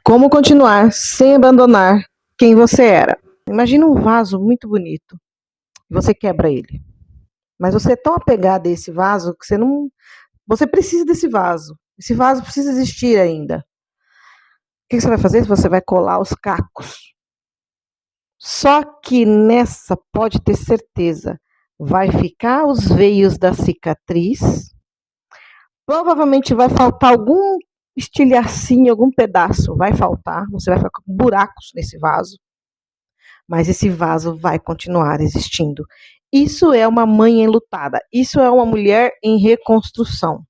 Como continuar sem abandonar quem você era? Imagina um vaso muito bonito e você quebra ele. Mas você é tão apegado a esse vaso que você precisa desse vaso. Esse vaso precisa existir ainda. O que você vai fazer? Você vai colar os cacos. Só que nessa, pode ter certeza, vai ficar os veios da cicatriz. Provavelmente vai faltar algum estilhacinho, algum pedaço. Vai faltar. Você vai ficar com buracos nesse vaso. Mas esse vaso vai continuar existindo. Isso é uma mãe enlutada. Isso é uma mulher em reconstrução.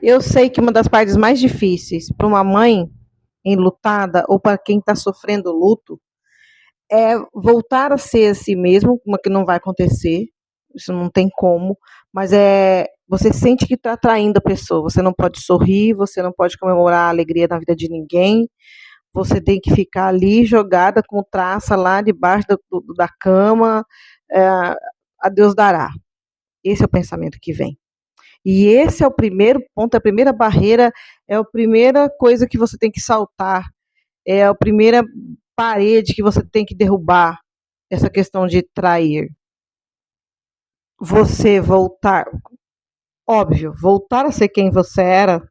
Eu sei que uma das partes mais difíceis para uma mãe enlutada ou para quem está sofrendo luto é voltar a ser a si mesmo, como que não vai acontecer, isso não tem como, mas você sente que está traindo a pessoa, você não pode sorrir, você não pode comemorar a alegria da vida de ninguém, você tem que ficar ali jogada com traça lá debaixo da cama, a Deus dará. Esse é o pensamento que vem. E esse é o primeiro ponto, a primeira barreira, é a primeira coisa que você tem que saltar, é a primeira parede que você tem que derrubar, essa questão de trair. Você voltar, óbvio, voltar a ser quem você era,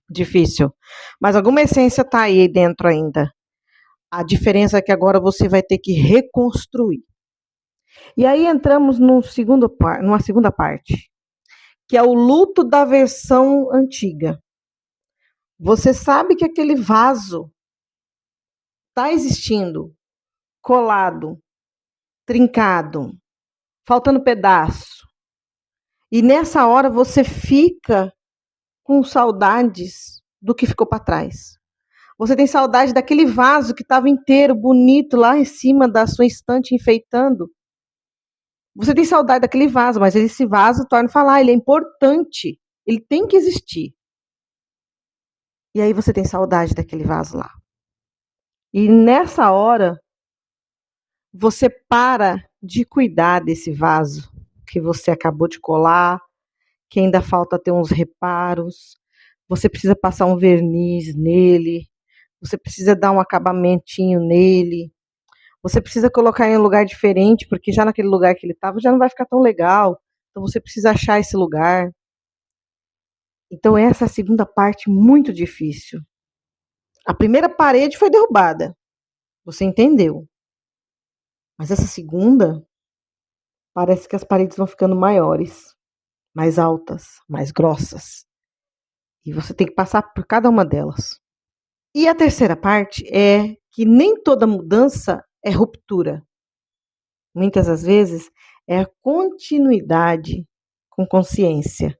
difícil, mas alguma essência está aí dentro ainda. A diferença é que agora você vai ter que reconstruir. E aí entramos numa segunda parte, que é o luto da versão antiga. Você sabe que aquele vaso está existindo, colado, trincado, faltando pedaço. E nessa hora você fica com saudades do que ficou para trás. Você tem saudade daquele vaso que estava inteiro, bonito, lá em cima da sua estante, enfeitando. Você tem saudade daquele vaso, mas esse vaso torna a falar, ele é importante, ele tem que existir. E aí você tem saudade daquele vaso lá. E nessa hora, você para de cuidar desse vaso que você acabou de colar, que ainda falta ter uns reparos, você precisa passar um verniz nele, você precisa dar um acabamentinho nele, você precisa colocar em um lugar diferente, porque já naquele lugar que ele estava já não vai ficar tão legal, então você precisa achar esse lugar. Então essa é a segunda parte muito difícil. A primeira parede foi derrubada, você entendeu. Mas essa segunda, parece que as paredes vão ficando maiores, mais altas, mais grossas. E você tem que passar por cada uma delas. E a terceira parte é que nem toda mudança é ruptura. Muitas das vezes é a continuidade com consciência.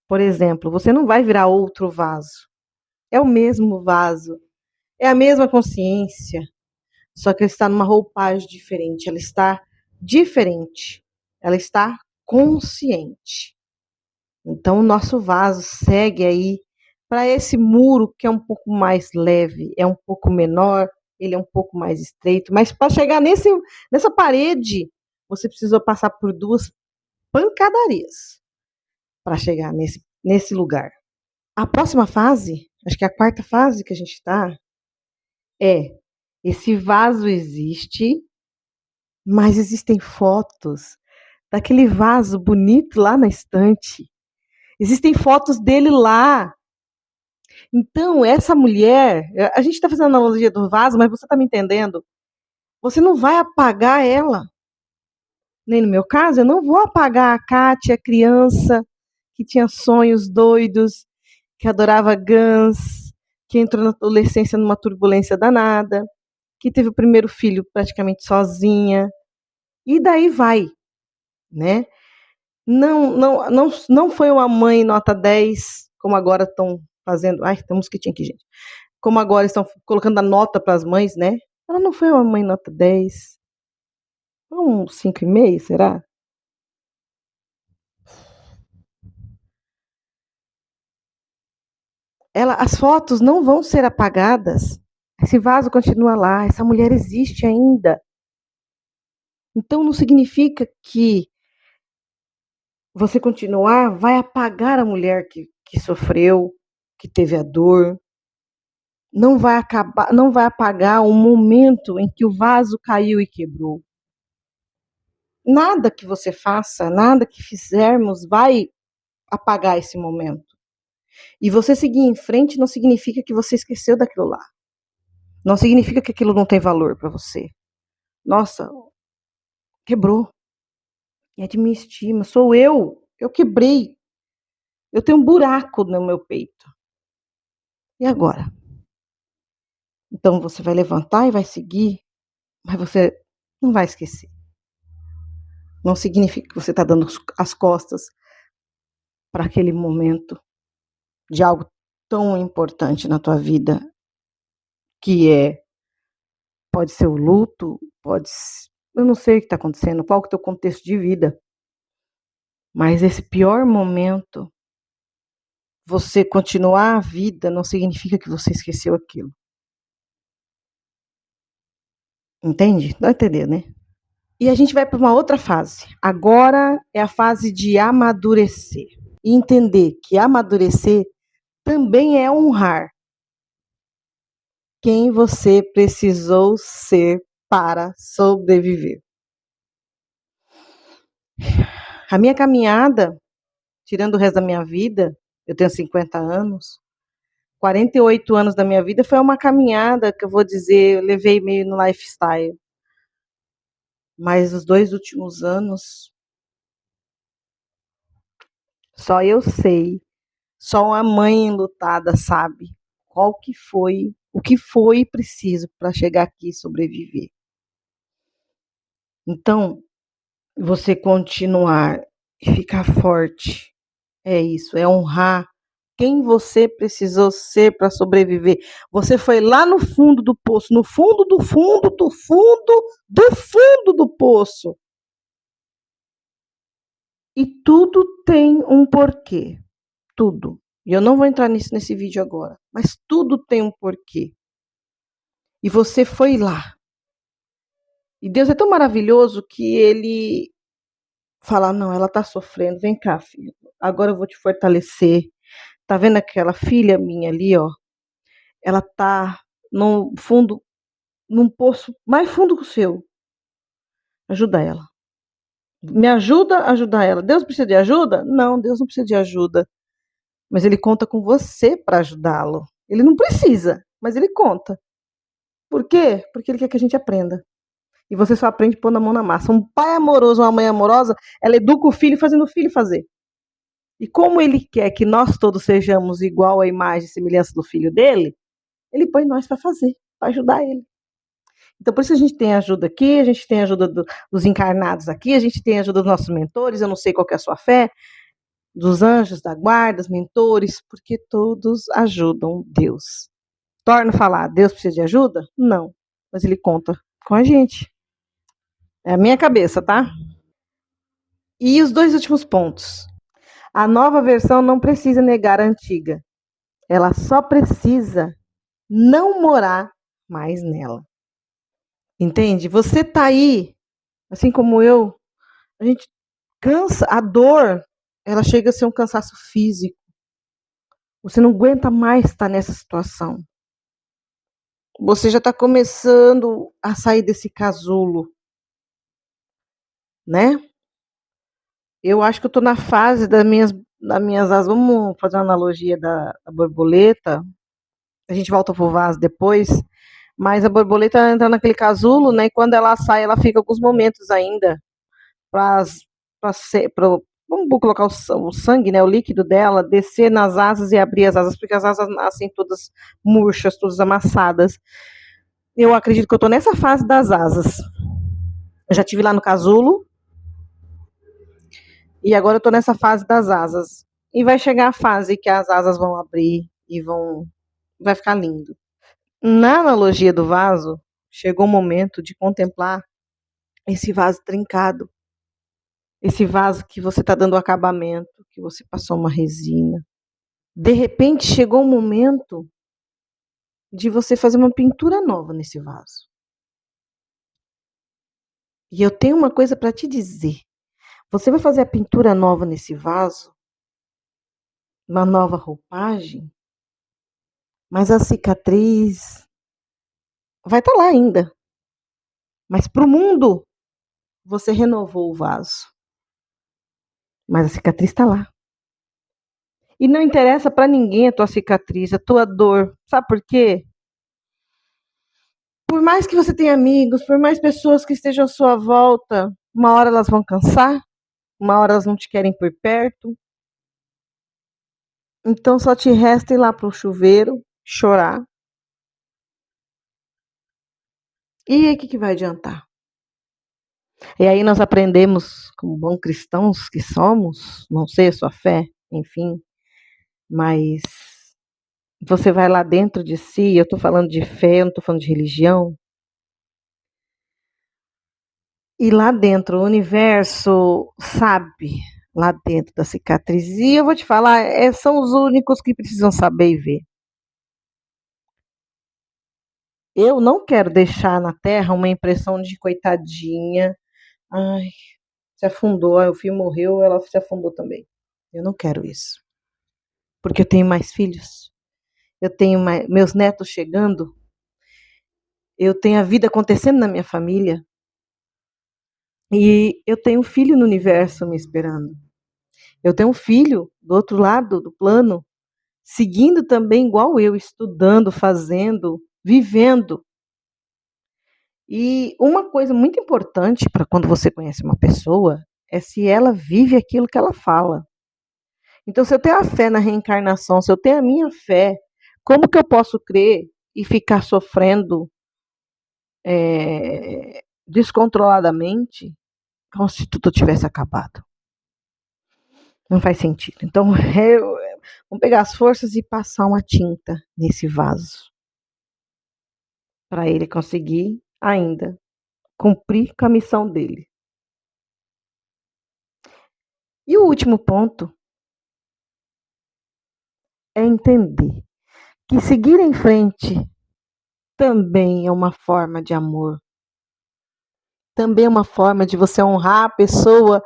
Por exemplo, você não vai virar outro vaso. É o mesmo vaso, é a mesma consciência, só que ela está numa roupagem diferente, ela está diferente, ela está consciente. Então, o nosso vaso segue aí para esse muro que é um pouco mais leve, é um pouco menor, ele é um pouco mais estreito, mas para chegar nessa parede, você precisou passar por 2 pancadarias para chegar nesse lugar. A próxima fase, acho que é a 4ª fase que a gente está, esse vaso existe, mas existem fotos daquele vaso bonito lá na estante. Existem fotos dele lá. Então, essa mulher, a gente está fazendo a analogia do vaso, mas você está me entendendo? Você não vai apagar ela. Nem no meu caso, eu não vou apagar a Kátia, criança, que tinha sonhos doidos, que adorava Guns, que entrou na adolescência numa turbulência danada, que teve o primeiro filho praticamente sozinha. E daí vai, né? Não foi uma mãe nota 10, como agora estão fazendo. Ai, tem um mosquitinho aqui, gente. Como agora estão colocando a nota para as mães, né? Ela não foi uma mãe nota 10. Um 5,5, será? As fotos não vão ser apagadas. Esse vaso continua lá, essa mulher existe ainda. Então não significa que você continuar, vai apagar a mulher que sofreu, que teve a dor. Não vai apagar o momento em que o vaso caiu e quebrou. Nada que você faça, nada que fizermos vai apagar esse momento. E você seguir em frente não significa que você esqueceu daquilo lá. Não significa que aquilo não tem valor para você. Nossa, quebrou. É de minha estima. Sou eu. Eu quebrei. Eu tenho um buraco no meu peito. E agora? Então você vai levantar e vai seguir, mas você não vai esquecer. Não significa que você está dando as costas para aquele momento de algo tão importante na tua vida, que pode ser o luto, eu não sei o que está acontecendo, qual que é o teu contexto de vida, mas esse pior momento, você continuar a vida não significa que você esqueceu aquilo. Entende? Dá a entender, né? E a gente vai para uma outra fase. Agora é a fase de amadurecer. E entender que amadurecer também é honrar quem você precisou ser para sobreviver. A minha caminhada, tirando o resto da minha vida, eu tenho 50 anos, 48 anos da minha vida foi uma caminhada que eu vou dizer, eu levei meio no lifestyle. Mas os 2 últimos anos, só eu sei, só uma mãe enlutada sabe o que foi preciso para chegar aqui e sobreviver. Então, você continuar e ficar forte, é isso, é honrar quem você precisou ser para sobreviver. Você foi lá no fundo do poço, no fundo do fundo do fundo do fundo do poço. E tudo tem um porquê. Tudo. E eu não vou entrar nisso nesse vídeo agora. Mas tudo tem um porquê. E você foi lá. E Deus é tão maravilhoso que ele fala, não, ela está sofrendo. Vem cá, filho. Agora eu vou te fortalecer. Tá vendo aquela filha minha ali, ó? Ela tá no fundo, num poço mais fundo que o seu. Ajuda ela. Me ajuda a ajudar ela. Deus precisa de ajuda? Não, Deus não precisa de ajuda. Mas ele conta com você para ajudá-lo. Ele não precisa, mas ele conta. Por quê? Porque ele quer que a gente aprenda. E você só aprende pondo a mão na massa. Um pai amoroso, uma mãe amorosa, ela educa o filho fazendo o filho fazer. E como ele quer que nós todos sejamos igual à imagem e semelhança do filho dele, ele põe nós para fazer, para ajudar ele. Então, por isso a gente tem ajuda aqui, a gente tem ajuda dos encarnados aqui, a gente tem ajuda dos nossos mentores, eu não sei qual que é a sua fé, dos anjos, da guarda, dos mentores, porque todos ajudam Deus. Torno a falar, Deus precisa de ajuda? Não, mas ele conta com a gente. É a minha cabeça, tá? E os 2 últimos pontos. A nova versão não precisa negar a antiga. Ela só precisa não morar mais nela. Entende? Você tá aí, assim como eu, a gente cansa, a dor, ela chega a ser um cansaço físico. Você não aguenta mais estar nessa situação. Você já está começando a sair desse casulo, né? Eu acho que eu estou na fase das minhas asas. Vamos fazer uma analogia da borboleta. A gente volta pro vaso depois. Mas a borboleta entra naquele casulo, né? E quando ela sai, ela fica alguns momentos ainda para vamos colocar o sangue, né? O líquido dela descer nas asas e abrir as asas, porque as asas nascem todas murchas, todas amassadas. Eu acredito que eu estou nessa fase das asas. Eu já estive lá no casulo. E agora eu estou nessa fase das asas. E vai chegar a fase que as asas vão abrir e vai ficar lindo. Na analogia do vaso, chegou o momento de contemplar esse vaso trincado. Esse vaso que você está dando acabamento, que você passou uma resina. De repente chegou o momento de você fazer uma pintura nova nesse vaso. E eu tenho uma coisa para te dizer. Você vai fazer a pintura nova nesse vaso, uma nova roupagem, mas a cicatriz vai estar lá ainda. Mas para o mundo, você renovou o vaso. Mas a cicatriz está lá. E não interessa para ninguém a tua cicatriz, a tua dor. Sabe por quê? Por mais que você tenha amigos, por mais pessoas que estejam à sua volta, uma hora elas vão cansar, uma hora elas não te querem por perto. Então só te resta ir lá pro chuveiro, chorar. E aí o que vai adiantar? E aí nós aprendemos, como bons cristãos que somos, não sei a sua fé, enfim, mas você vai lá dentro de si, eu estou falando de fé, eu não estou falando de religião. E lá dentro, o universo sabe, lá dentro da cicatriz. E eu vou te falar, são os únicos que precisam saber e ver. Eu não quero deixar na Terra uma impressão de coitadinha. Ai, se afundou, o filho morreu, ela se afundou também. Eu não quero isso. Porque eu tenho mais filhos. Eu tenho meus netos chegando. Eu tenho a vida acontecendo na minha família. E eu tenho um filho no universo me esperando. Eu tenho um filho do outro lado do plano, seguindo também igual eu, estudando, fazendo, vivendo. E uma coisa muito importante para quando você conhece uma pessoa é se ela vive aquilo que ela fala. Então, se eu tenho a fé na reencarnação, se eu tenho a minha fé, como que eu posso crer e ficar sofrendo descontroladamente como se tudo tivesse acabado? Não faz sentido. Então, vamos pegar as forças e passar uma tinta nesse vaso para ele conseguir ainda cumprir com a missão dele. E o último ponto é entender que seguir em frente também é uma forma de amor. Também é uma forma de você honrar a pessoa,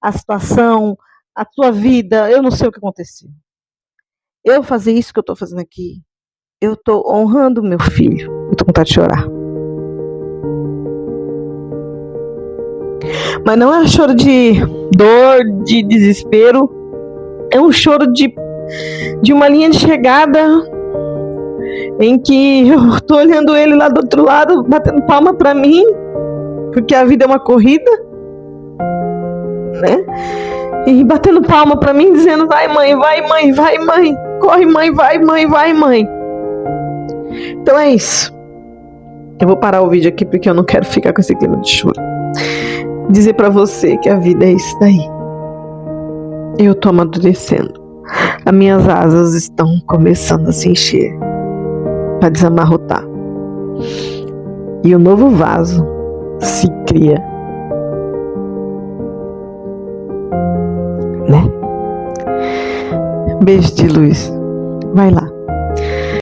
a situação, a tua vida. Eu não sei o que aconteceu. Eu fazer isso que eu estou fazendo aqui, eu estou honrando meu filho. Eu estou com vontade de chorar. Mas não é um choro de dor, de desespero. É um choro de uma linha de chegada em que eu tô olhando ele lá do outro lado, batendo palma para mim, porque a vida é uma corrida, né? E batendo palma para mim, dizendo: vai mãe, vai mãe, vai mãe, corre mãe, vai mãe, vai mãe. Então é isso. Eu vou parar o vídeo aqui porque eu não quero ficar com esse clima de choro. Dizer para você que a vida é isso daí. Eu tô amadurecendo. As minhas asas estão começando a se encher para desamarrotar. E o novo vaso se cria. Né? Beijo de luz. Vai lá.